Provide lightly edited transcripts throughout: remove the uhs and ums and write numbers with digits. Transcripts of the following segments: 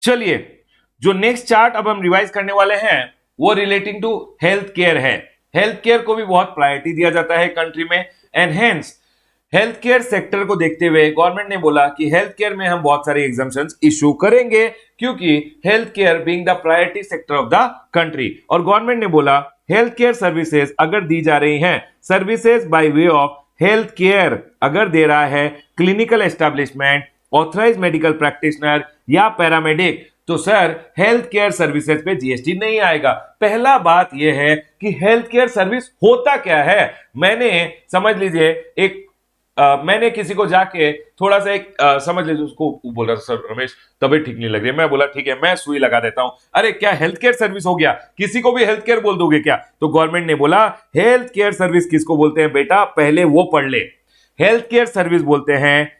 चलिए, जो next chart अब हम रिवाइज करने वाले हैं वो रिलेटिंग टू हेल्थ केयर है। हेल्थ केयर को भी बहुत प्रायोरिटी दिया जाता है कंट्री में, and hence health care sector को देखते हुए गवर्नमेंट ने बोला कि हेल्थ केयर में हम बहुत सारे एग्जाम्पशंस इशू करेंगे, क्योंकि health care being the priority sector of the country. और गवर्नमेंट ने बोला हेल्थ केयर सर्विसेज अगर दी जा रही हैं, services by way of health care अगर दे रहा है clinical establishment, authorise medical practitioner या पैरामेडिक, तो सर हेल्थ केयर सर्विसेज पे जीएसटी नहीं आएगा। पहला बात यह है कि हेल्थ केयर सर्विस होता क्या है। मैंने समझ लीजिए मैंने किसी को जाके थोड़ा सा समझ लीजिए उसको बोल रहा था सर रमेश तबीयत ठीक नहीं लग रही है, मैं बोला ठीक है मैं सुई लगा देता हूं। अरे क्या हेल्थ केयर सर्विस हो गया, किसी को भी हेल्थ केयर बोल दोगे क्या? तो गवर्नमेंट ने बोला हेल्थ केयर सर्विस किसको बोलते हैं बेटा, पहले वो पढ़ ले। हेल्थ केयर सर्विस बोलते हैं,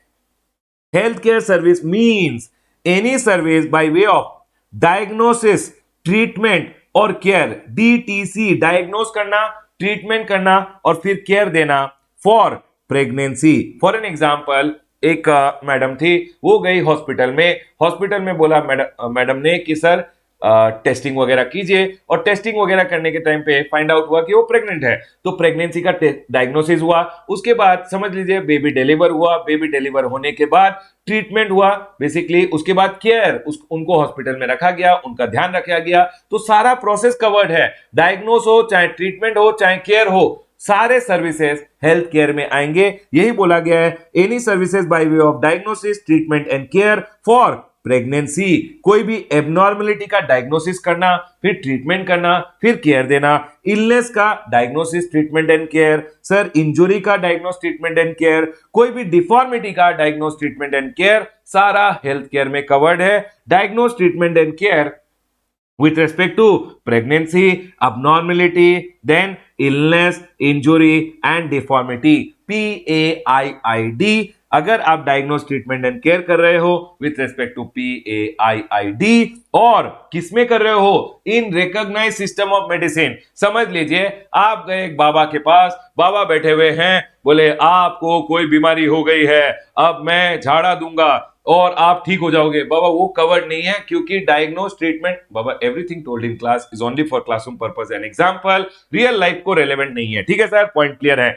health care service means any service by way of diagnosis, treatment और केयर। डीटीसी डायग्नोस करना, ट्रीटमेंट करना और फिर केयर देना for pregnancy. For an example, एक मैडम थी, वो गई हॉस्पिटल में बोला मैडम ने कि सर टेस्टिंग वगैरह कीजिए, और टेस्टिंग वगैरह करने के टाइम पे फाइंड आउट हुआ कि वो प्रेग्नेंट है। तो प्रेगनेंसी का डायग्नोसिस हुआ, उसके बाद समझ लीजिए बेबी डिलीवर हुआ, बेबी डिलीवर होने के बाद ट्रीटमेंट हुआ बेसिकली, उसके बाद केयर, उनको हॉस्पिटल में रखा गया, उनका ध्यान रखा गया। तो सारा प्रोसेस कवर्ड है, डायग्नोस हो चाहे ट्रीटमेंट हो चाहे केयर हो, सारे सर्विसेज हेल्थ केयर में आएंगे। यही बोला गया है, any services by way of diagnosis, treatment and care for pregnancy. कोई भी एबनॉर्मेलिटी का डायग्नोसिस करना, फिर ट्रीटमेंट करना, फिर केयर देना। इलनेस का diagnosis, treatment and care. Sir injury का डायग्नोस, ट्रीटमेंट एंड केयर। कोई भी डिफॉर्मिटी का डायग्नोस, ट्रीटमेंट एंड केयर, सारा हेल्थ केयर में कवर्ड है। Diagnose, treatment and care with respect to pregnancy, abnormality, then illness, injury and deformity, PAIID। अगर आप diagnose, treatment and care कर रहे हो विथ रेस्पेक्ट टू PAIID, और किसमें कर रहे हो, इन रिकॉग्नाइज्ड सिस्टम ऑफ मेडिसिन। समझ लीजिए आप गए एक बाबा के पास, बाबा बैठे हुए हैं, बोले आपको कोई बीमारी हो गई है, अब मैं झाड़ा दूंगा और आप ठीक हो जाओगे। बाबा वो कवर्ड नहीं है, क्योंकि diagnose, treatment, Baba everything told in class is only for classroom purpose and example, real life को रेलेवेंट नहीं है। ठीक है सर, पॉइंट क्लियर है।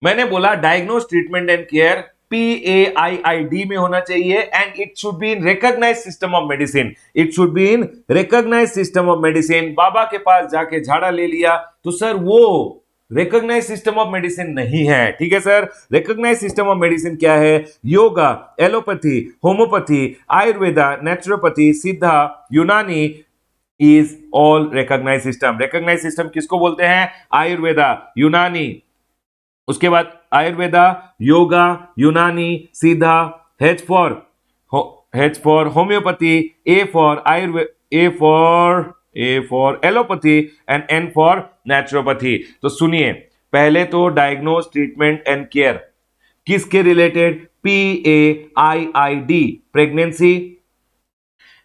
मैंने बोला diagnose, treatment and care PAIID में होना चाहिए, and it should be in recognised system of medicine. It should be in recognised system of medicine. बाबा के पास जाके झाड़ा ले लिया तो सर वो रिकॉग्नाइज सिस्टम ऑफ मेडिसिन नहीं है। ठीक है sir, recognise system of medicine क्या है? Yoga, allopathy, homeopathy, Ayurveda, naturopathy, Siddha, Unani is all recognise system. Recognise system किसको बोलते हैं? आयुर्वेदा, यूनानी, उसके बाद आयुर्वेदा, योगा, यूनानी, सीधा, H for homeopathy, A for allopathy and N for naturopathy. तो सुनिए, पहले तो डायग्नोस, ट्रीटमेंट एंड केयर किसके related? PAIID, pregnancy,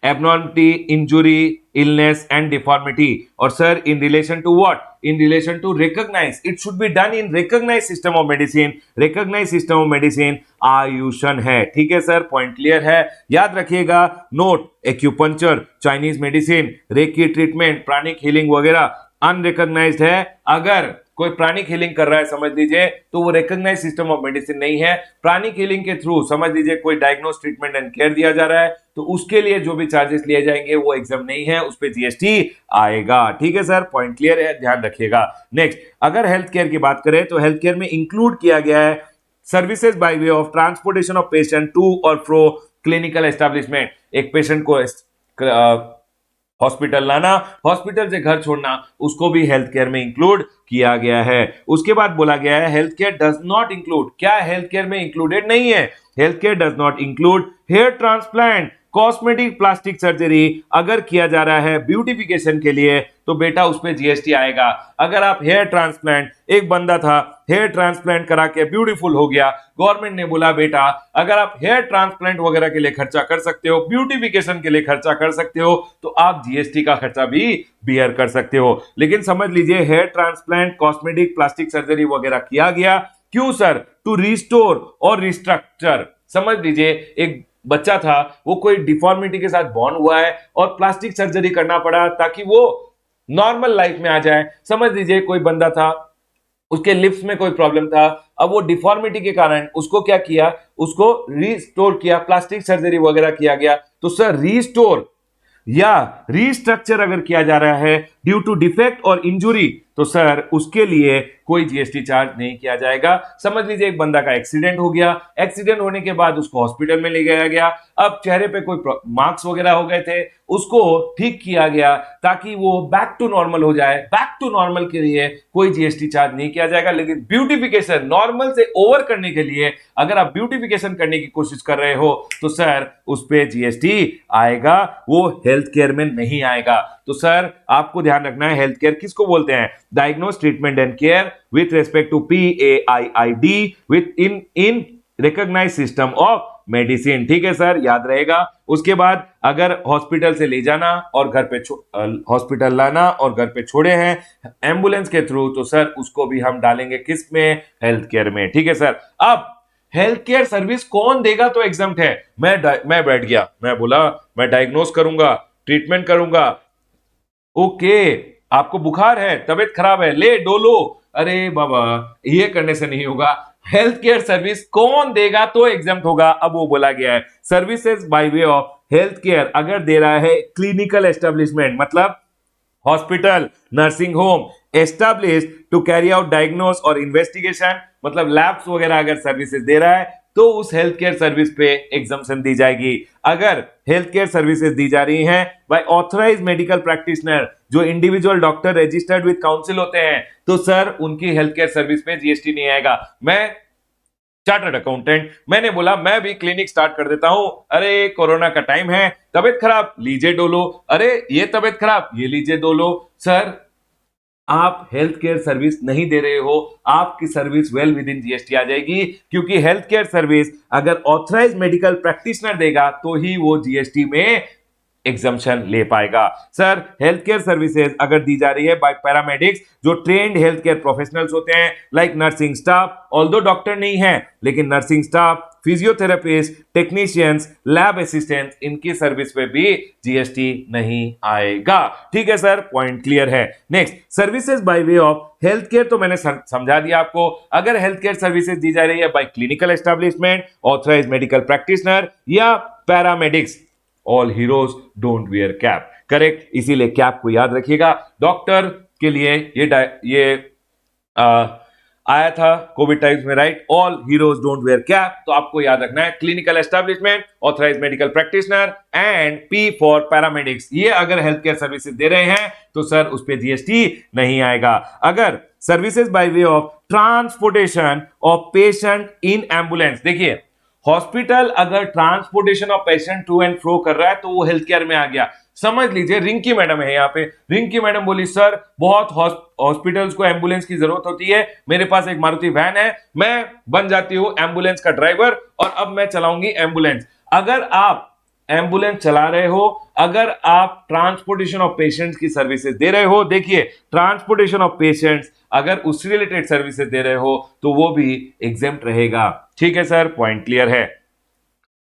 abnormality, injury, illness and deformity। और sir in relation to what? In relation to recognize, it should be done in recognized system of medicine। recognized system of medicine आयुषन है। ठीक है sir, point clear है, याद रखिएगा। Note, acupuncture, Chinese medicine, reiki treatment, pranic healing वगैरह unrecognised है। अगर कोई प्राणिक हीलिंग कर रहा है समझ लीजिए, तो वो रिकॉग्नाइज सिस्टम ऑफ मेडिसिन नहीं है। प्राणिक हीलिंग के थ्रू समझ लीजिए कोई डायग्नोस, ट्रीटमेंट एंड केयर दिया जा रहा है, तो उसके लिए जो भी चार्जेस लिए जाएंगे वो एग्जाम नहीं है, उस पर जीएसटी आएगा। ठीक है सर, पॉइंट क्लियर है, ध्यान रखिएगा। नेक्स्ट, अगर हेल्थ केयर की बात करें तो हेल्थ केयर में इंक्लूड किया गया है services by way of transportation of patient to और फ्रो क्लिनिकल एस्टेब्लिशमेंट। एक पेशेंट को हॉस्पिटल लाना, हॉस्पिटल से घर छोड़ना, उसको भी हेल्थ केयर में इंक्लूड किया गया है। उसके बाद बोला गया है health care does not include, क्या हेल्थ केयर में इंक्लूडेड नहीं है? Health care does not include hair transplant, cosmetic, plastic surgery. अगर किया जा रहा है ब्यूटिफिकेशन के लिए तो बेटा उस पर जीएसटी आएगा। अगर आप हेयर ट्रांसप्लांट, एक बंदा था हेयर ट्रांसप्लांट करा के ब्यूटीफुल हो गया, गवर्नमेंट ने बोला बेटा अगर आप हेयर ट्रांसप्लांट वगैरह के लिए खर्चा कर सकते हो, ब्यूटिफिकेशन के लिए खर्चा कर सकते हो, तो आप जीएसटी का खर्चा भी बियर कर सकते हो। लेकिन समझ लीजिए hair transplant, cosmetic, plastic surgery वगैरह किया गया, क्यों सर? टू रिस्टोर और रिस्ट्रक्चर। समझ लीजिए एक बच्चा था वो कोई डिफॉर्मिटी के साथ बॉर्न हुआ है और प्लास्टिक सर्जरी करना पड़ा ताकि वो नॉर्मल लाइफ में आ जाए। समझ लीजिए कोई बंदा था, उसके लिप्स में कोई प्रॉब्लम था, अब वो डिफॉर्मिटी के कारण उसको क्या किया, उसको रिस्टोर किया, प्लास्टिक सर्जरी वगैरह किया गया। तो सर रिस्टोर या रीस्ट्रक्चर अगर किया जा रहा है ड्यू टू डिफेक्ट और इंजुरी, तो सर उसके लिए कोई जीएसटी चार्ज नहीं किया जाएगा। समझ लीजिए एक बंदा का एक्सीडेंट हो गया, एक्सीडेंट होने के बाद उसको हॉस्पिटल में ले गया गया, अब चेहरे पे कोई मार्क्स वगैरह हो गए थे, उसको ठीक किया गया ताकि वो बैक टू नॉर्मल हो जाए। बैक टू नॉर्मल के लिए कोई जीएसटी चार्ज नहीं किया जाएगा। लेकिन ब्यूटिफिकेशन नॉर्मल से ओवर करने के लिए अगर आप ब्यूटिफिकेशन करने की कोशिश कर रहे हो तो सर उस पे जीएसटी आएगा, वो हेल्थ केयर में नहीं आएगा। तो सर आपको ध्यान रखना है हेल्थ केयर किसको बोलते हैं, diagnose treatment and care with respect to PAIID within recognised system of medicine. ठीक है सर, याद रहेगा। उसके बाद अगर हॉस्पिटल से ले जाना और घर पे हॉस्पिटल लाना और घर पे छोड़े हैं एम्बुलेंस के थ्रू, तो सर उसको भी हम डालेंगे किस में, हेल्थ केयर में। ठीक है सर। अब हेल्थ केयर सर्विस कौन देगा तो एग्जम्प्ट है। मैं बैठ गया, मैं बोला मैं डायग्नोस करूंगा, ट्रीटमेंट करूंगा। ओके, आपको बुखार है, तबीयत खराब है, ले डोलो। अरे बाबा ये करने से नहीं होगा। हेल्थ केयर सर्विस कौन देगा तो एग्जम्प्ट होगा। अब वो बोला गया है services by way of health care अगर दे रहा है क्लिनिकल एस्टेब्लिशमेंट, मतलब hospital, nursing home established to carry out diagnose और इन्वेस्टिगेशन, मतलब लैब्स वगैरह अगर सर्विसेज दे रहा है तो उस हेल्थ केयर सर्विस पे एग्जम्पशन दी जाएगी। अगर हेल्थ केयर सर्विसेज दी जा रही हैं बाय ऑथराइज्ड मेडिकल प्रैक्टिशनर, जो individual doctor registered with council होते हैं, तो सर उनकी हेल्थ केयर सर्विस पे जीएसटी नहीं आएगा। मैं चार्टर्ड अकाउंटेंट, मैंने बोला मैं भी क्लिनिक स्टार्ट कर देता हूं। अरे कोरोना का टाइम है, तबीयत खराब, लीजिए डोलो। अरे ये तबीयत खराब, ये लीजिए डोलो। सर आप हेल्थ केयर सर्विस नहीं दे रहे हो, आपकी service well within GST आ जाएगी, क्योंकि हेल्थ केयर सर्विस अगर ऑथराइज्ड मेडिकल प्रैक्टिशनर देगा तो ही वो जीएसटी में एग्जम्पशन ले पाएगा। सर हेल्थ केयर सर्विसेज अगर दी जा रही है बाय पैरामेडिक्स, जो ट्रेन्ड हेल्थ केयर प्रोफेशनल्स होते हैं, like nursing staff, although doctor नहीं है लेकिन nursing staff, physiotherapist, technicians, lab assistant, इनकी सर्विस पे भी जीएसटी नहीं आएगा। ठीक है सर, पॉइंट क्लियर है। Next, services by way of health care, तो मैंने समझा दिया आपको। अगर हेल्थ केयर सर्विसेज दी जा रही है by clinical establishment, authorised medical practitioner या paramedics, all heroes don't wear cap. Correct, इसीलिए कैप को याद रखिएगा। डॉक्टर के लिए ये आया था कोविड टाइम्स में, right, all heroes don't wear cap. तो आपको याद रखना है clinical establishment, authorised medical practitioner and P for paramedics. ये अगर हेल्थ केयर सर्विसेज दे रहे हैं तो सर उस पर जीएसटी नहीं आएगा। अगर services by way of transportation of patient in ambulance, देखिए हॉस्पिटल अगर transportation of patient to and fro कर रहा है तो वो हेल्थ केयर में आ गया। समझ लीजिए रिंकी मैडम है यहाँ पे, रिंकी मैडम बोली सर बहुत हॉस्पिटल्स को एम्बुलेंस की जरूरत होती है, मेरे पास एक मारुति वैन है, मैं बन जाती हूँ एम्बुलेंस का ड्राइवर और अब मैं चलाऊंगी एम्बुलेंस। अगर आप एम्बुलेंस चला रहे हो, अगर आप ट्रांसपोर्टेशन ऑफ पेशेंट्स की सर्विसेज दे रहे हो, देखिए ट्रांसपोर्टेशन ऑफ पेशेंट्स अगर उससे रिलेटेड सर्विसेज दे रहे हो तो वो भी एग्जेम्प्ट रहेगा। ठीक है सर, पॉइंट क्लियर है।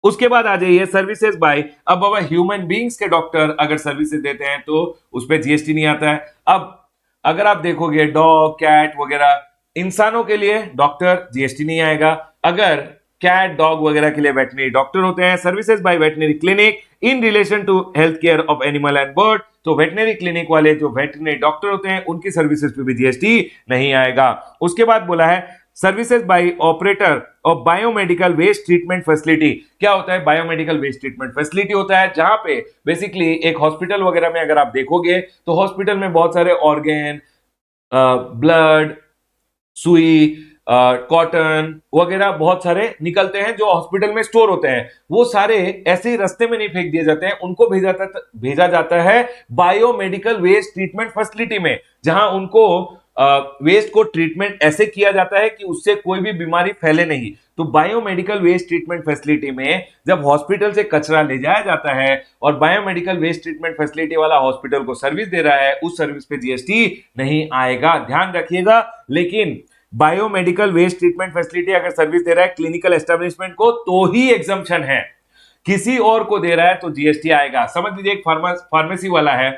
उसके बाद आ जाइए सर्विसेज बाय, अब बाबा ह्यूमन बींग्स के डॉक्टर अगर सर्विसेज देते हैं तो उस पर जीएसटी नहीं आता है। अब अगर आप देखोगे डॉग, कैट वगैरह, इंसानों के लिए डॉक्टर जीएसटी नहीं आएगा। अगर कैट, डॉग वगैरह के लिए वेटनरी डॉक्टर होते हैं, services by veterinary clinic in relation to health care of animal and bird, तो वेटनरी क्लिनिक वाले जो वेटनरी डॉक्टर होते हैं उनकी सर्विसेज पे भी जीएसटी नहीं आएगा। उसके बाद बोला है services by operator of biomedical waste treatment facility. क्या होता है बायोमेडिकल वेस्ट ट्रीटमेंट फैसिलिटी? होता है जहां पे बेसिकली एक हॉस्पिटल वगैरह में अगर आप देखोगे तो हॉस्पिटल में बहुत सारे ऑर्गेन, ब्लड, सुई, कॉटन वगैरह बहुत सारे निकलते हैं जो हॉस्पिटल में स्टोर होते हैं। वो सारे ऐसे ही रास्ते में नहीं फेंक दिए जाते हैं, उनको भेजा जाता है बायोमेडिकल वेस्ट ट्रीटमेंट फैसिलिटी में, जहां उनको वेस्ट को ट्रीटमेंट ऐसे किया जाता है कि उससे कोई भी बीमारी फैले नहीं। तो बायोमेडिकल वेस्ट ट्रीटमेंट फैसिलिटी में जब हॉस्पिटल से कचरा ले जाया जाता है और बायोमेडिकल वेस्ट ट्रीटमेंट फैसिलिटी वाला हॉस्पिटल को सर्विस दे रहा है, उस सर्विस पे जीएसटी नहीं आएगा, ध्यान रखिएगा। लेकिन बायोमेडिकल वेस्ट ट्रीटमेंट फैसिलिटी अगर सर्विस दे रहा है क्लिनिकल एस्टेब्लिशमेंट को तो ही एग्जम्पशन है। किसी और को दे रहा है तो जीएसटी आएगा। समझ लीजिए एक फार्मेसी वाला है,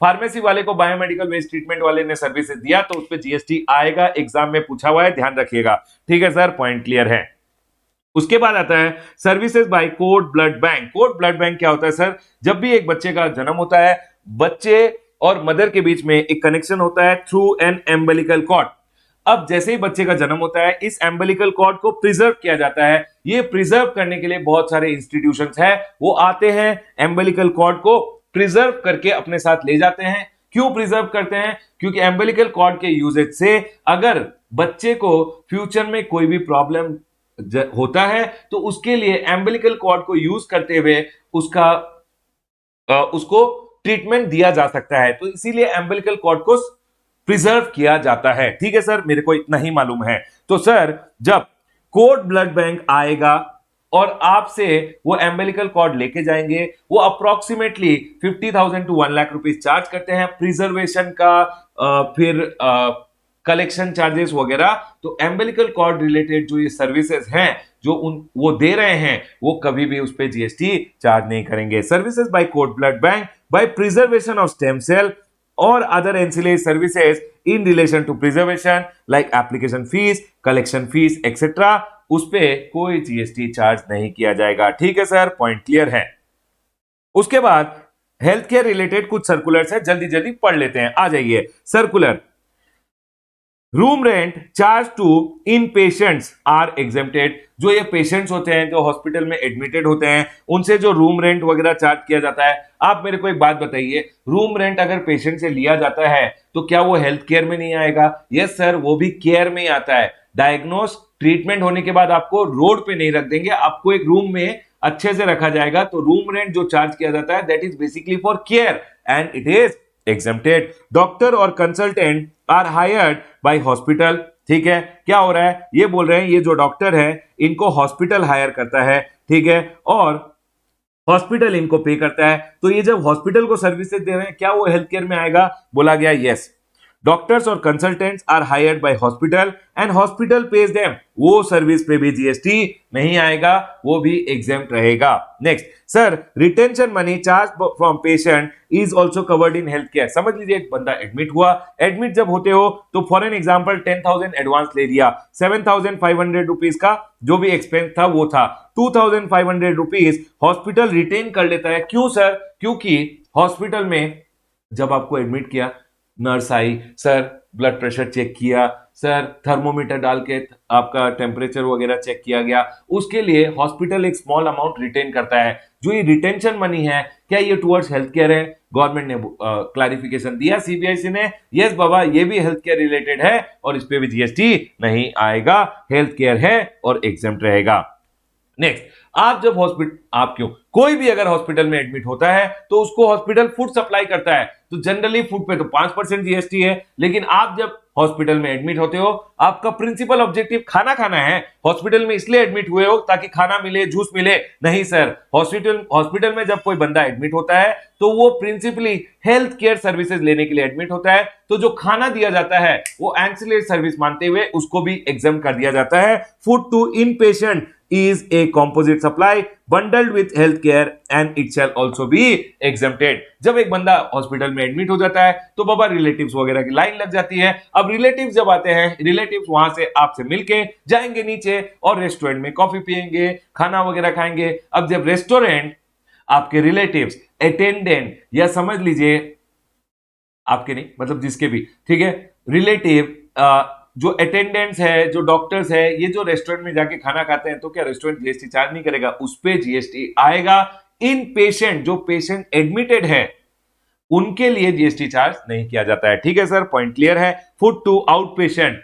फार्मेसी वाले को बायोमेडिकल वेस्ट ट्रीटमेंट वाले ने सर्विसेज दिया तो उस पर जीएसटी आएगा, एग्जाम में पूछा हुआ है, ध्यान रखिएगा। ठीक है सर, पॉइंट क्लियर है। उसके बाद आता है services by cord blood bank. Code blood bank क्या होता है सर? जब भी एक बच्चे का जन्म होता है, बच्चे और मदर के बीच में एक कनेक्शन होता है थ्रू एन एम्बेलिकल कॉर्ड। अब जैसे ही बच्चे का जन्म होता है, इस एम्बेलिकल कॉर्ड को प्रिजर्व किया जाता है। ये प्रिजर्व करने के लिए बहुत सारे इंस्टीट्यूशंस हैं, वो आते हैं एम्बेलिकल कॉर्ड को प्रिजर्व करके अपने साथ ले जाते हैं। क्यों प्रिजर्व करते हैं? क्योंकि एम्बेलिकल कॉर्ड के यूजेज से अगर बच्चे को फ्यूचर में कोई भी प्रॉब्लम होता है तो उसके लिए एम्बेलिकल कॉर्ड को यूज करते हुए उसको ट्रीटमेंट दिया जा सकता है। तो इसीलिए एम्बेलिकल कॉर्ड को प्रिजर्व किया जाता है। ठीक है सर, मेरे को इतना ही मालूम है। तो सर जब कोड ब्लड बैंक आएगा और आपसे वो एम्बेलिकल कॉर्ड लेके जाएंगे, वो approximately 50,000 to 1 lakh rupees charge करते हैं प्रिजर्वेशन का, फिर कलेक्शन चार्जेस वगैरह। तो एम्बेलिकल कॉर्ड रिलेटेड जो ये सर्विसेज हैं जो वो दे रहे हैं, वो कभी भी उस पर जीएसटी चार्ज नहीं करेंगे। Services by cord blood bank by preservation of stem cell और other ancillary services in relation to preservation like application fees, collection fees etcetera, उस पे कोई जीएसटी चार्ज नहीं किया जाएगा। ठीक है सर, पॉइंट क्लियर है। उसके बाद हेल्थ केयर रिलेटेड कुछ सर्कुलर्स है, जल्दी जल्दी पढ़ लेते हैं। आ जाइए। Circular room rent charge to in patients are exempted. जो ये पेशेंट्स होते हैं जो हॉस्पिटल में एडमिटेड होते हैं, उनसे जो रूम रेंट वगैरह चार्ज किया जाता है। आप मेरे को एक बात बताइए, रूम रेंट अगर पेशेंट से लिया जाता है तो क्या वो हेल्थ केयर में नहीं आएगा? यस सर, वो भी केयर में ही आता है। डायग्नोस ट्रीटमेंट होने के बाद आपको रोड पे नहीं रख देंगे, आपको एक रूम में अच्छे से रखा जाएगा। तो रूम रेंट जो चार्ज किया जाता है that is basically for care and it is exempted. Doctor और consultant are hired by hospital. ठीक है, क्या हो रहा है? ये बोल रहे हैं ये जो डॉक्टर है इनको हॉस्पिटल हायर करता है, ठीक है, और हॉस्पिटल इनको पे करता है। तो ये जब हॉस्पिटल को सर्विसेज दे रहे हैं, क्या वो हेल्थ केयर में आएगा? बोला गया यस। डॉक्टर्स और consultants are hired by hospital and hospital pays them. वो सर्विस पे भी जीएसटी नहीं आएगा, वो भी एग्जेम्प्ट रहेगा। Next sir, retention money charge from patient is also covered in health care. समझ लीजिए एक बंदा एडमिट हुआ, एडमिट जब होते हो तो फॉर एन एग्जाम्पल 10,000 एडवांस ले लिया, 7,500 रुपीज का जो भी एक्सपेंस था वो था, 2,500 रुपीज हॉस्पिटल रिटेन कर लेता है। क्यों सर? क्योंकि हॉस्पिटल में जब आपको एडमिट किया, नर्स आई, सर ब्लड प्रेशर चेक किया, सर थर्मोमीटर डाल के आपका टेम्परेचर वगैरह चेक किया गया, उसके लिए हॉस्पिटल एक स्मॉल अमाउंट रिटेन करता है। जो ये रिटेंशन मनी है, क्या ये टुवर्ड्स हेल्थ केयर है? गवर्नमेंट ने क्लैरिफिकेशन दिया, सीबीआईसी ने, यस बाबा ये भी हेल्थ केयर रिलेटेड है और इस पे भी जीएसटी नहीं आएगा, हेल्थ केयर है और एग्जेम्प्ट रहेगा। नेक्स्ट, आप जब हॉस्पिटल, आप क्यों, कोई भी अगर हॉस्पिटल में एडमिट होता है तो उसको हॉस्पिटल फूड सप्लाई करता है, तो जनरली फूड पे तो 5% जीएसटी है। लेकिन आप जब हॉस्पिटल में एडमिट होते हो, आपका प्रिंसिपल ऑब्जेक्टिव खाना खाना है, हॉस्पिटल में इसलिए एडमिट हुए हो ताकि खाना मिले, जूस मिले, नहीं सर। हॉस्पिटल में जब कोई बंदा एडमिट होता है तो वो प्रिंसिपली हेल्थ केयर सर्विसेज लेने के लिए एडमिट होता है। तो जो खाना दिया जाता है वो एंसिलरी सर्विस मानते हुए उसको भी एग्जाम कर दिया जाता है। Food to in patient is a composite supply bundled with healthcare and it shall also be exempted। जब एक बंदा हॉस्पिटल में एडमिट हो जाता है तो बाबा रिलेटिव्स वगैरह की लाइन लग जाती है। अब रिलेटिव्स जब आते हैं, रिलेटिव्स वहां से आपसे मिलके जाएंगे नीचे और रेस्टोरेंट में कॉफी पियेंगे, खाना वगैरह खाएंगे। अब जब रेस्टोरेंट आपके रिलेटिव्स, अटेंडेंट या समझ लीजिए आपके नहीं मतलब जिसके भी, ठीक है, रिलेटिव जो अटेंडेंट्स है, जो डॉक्टर्स है, ये जो रेस्टोरेंट में जाके खाना खाते हैं तो क्या रेस्टोरेंट जीएसटी चार्ज नहीं करेगा? उस पे जीएसटी आएगा। इन पेशेंट, जो पेशेंट एडमिटेड है उनके लिए जीएसटी चार्ज नहीं किया जाता है। ठीक है सर, पॉइंट क्लियर है। Food to out patient,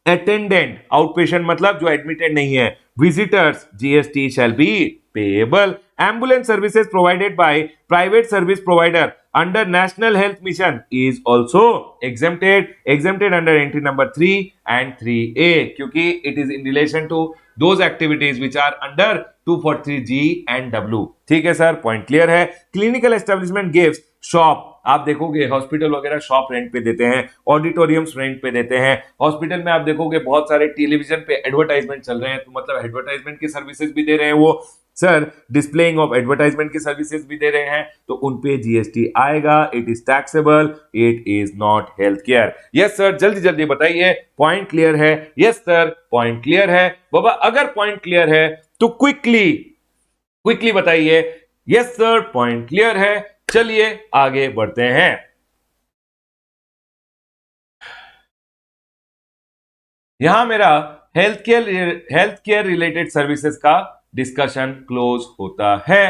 attendant, out patient मतलब जो एडमिटेड नहीं है, visitors, GST shall be payable. Ambulance services provided by private service provider under National Health Mission is also exempted under entry number 3 and 3A, क्योंकि it is in relation to those activities which are under 243G and W। ठीक है sir, point clear है। Clinical establishment gives shop, आप देखोगे hospital वगैरह shop rent पे देते हैं, ऑडिटोरियम्स रेंट पे देते हैं। हॉस्पिटल में आप देखोगे बहुत सारे टेलीविजन पे एडवर्टाइजमेंट चल रहे हैं, तो मतलब एडवर्टाइजमेंट की सर्विसेज भी दे रहे हैं वो। सर डिस्प्लेइंग ऑफ एडवर्टाइजमेंट की सर्विसेज भी दे रहे हैं तो उन पे जीएसटी आएगा, it is taxable, it is not health care. Yes sir, जल्दी जल्दी बताइए, पॉइंट क्लियर है? यस सर, पॉइंट क्लियर है। बाबा अगर पॉइंट क्लियर है तो क्विकली क्विकली बताइए। यस सर, पॉइंट क्लियर है। चलिए आगे बढ़ते हैं। यहां मेरा हेल्थ केयर रिलेटेड सर्विसेज का डिस्कशन क्लोज होता है।